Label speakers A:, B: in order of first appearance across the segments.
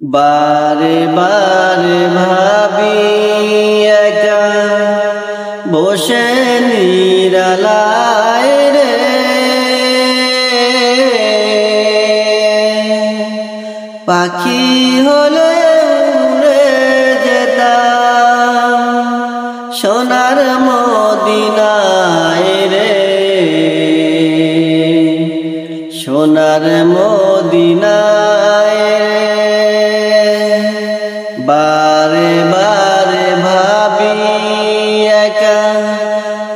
A: বারে বারে ভাবি একা বসে নিরালায় রে, পাখি হলে উড়ে যেতাম সোনার মদিনায় রে, সোনার মদিনায় রে। বারে বারে ভাবি একা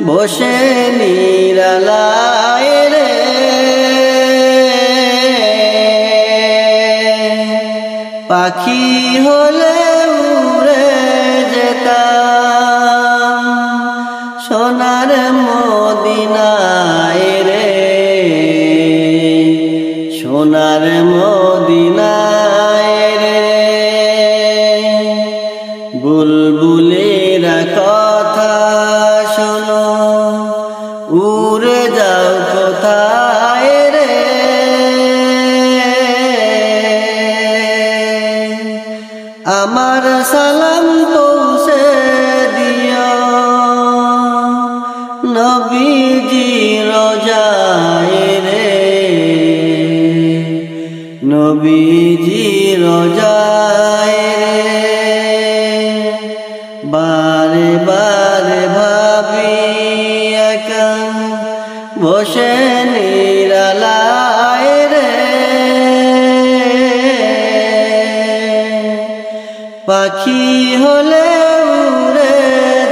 A: বসে নিরালায় রে, পাখি হলে উড়ে যেতাম সোনার মদিনায় রে, সোনার মদিনায় রে। বুলবুলেরা কথা শোনো, উড়ে যাও কোথায় রে, আমার সালাম পৌঁছে দিও নবীজি রোজায় রে, নবীজি রোজায় রে। বারে বারে ভাবি একা বসে নিরালায় রে, পাখি হলে উড়ে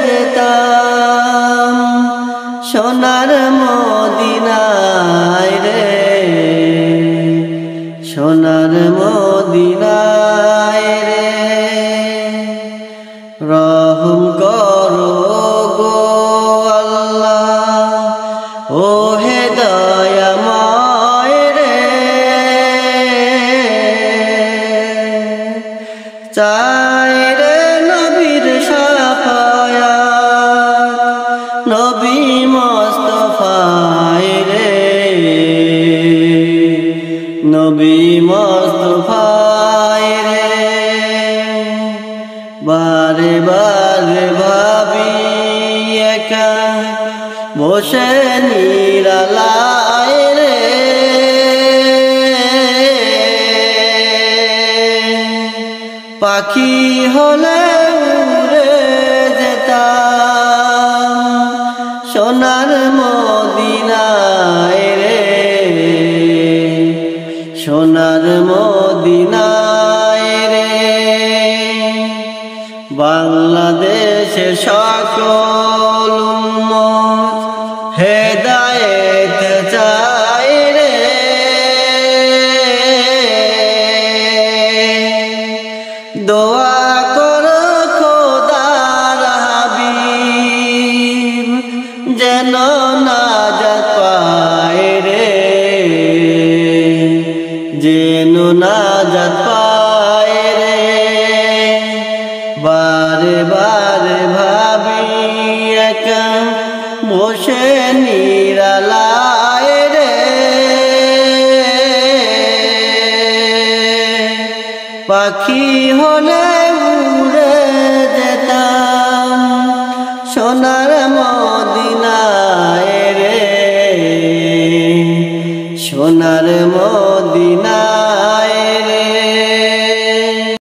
A: যেতাম সোনার মদিনায় রে, সোনার মদিনায় রে। রহম করো গো আল্লাহ ও হে দয়াময় রে, চাই রে নবীর শাফায়াত নবী মুস্তাফায় রে, নবী মুস্তাফায় রে। বারে বারে ভাবি একা বসে নিরালায় রে, পাখি হলে উড়ে যেতাম সোনার মদিনায় রে, সোনার মদিনায় রে। বাংলাদেশের সকল উম্মত হেদায়েত চায় রে, দোয়া করো খোদার হাবিব যেন নাজাত পায় রে, যেন নাজাত পায় রে। বারে বারে ভাবি একা বসে নিরালায় রে, পাখি হলে উড়ে যেতাম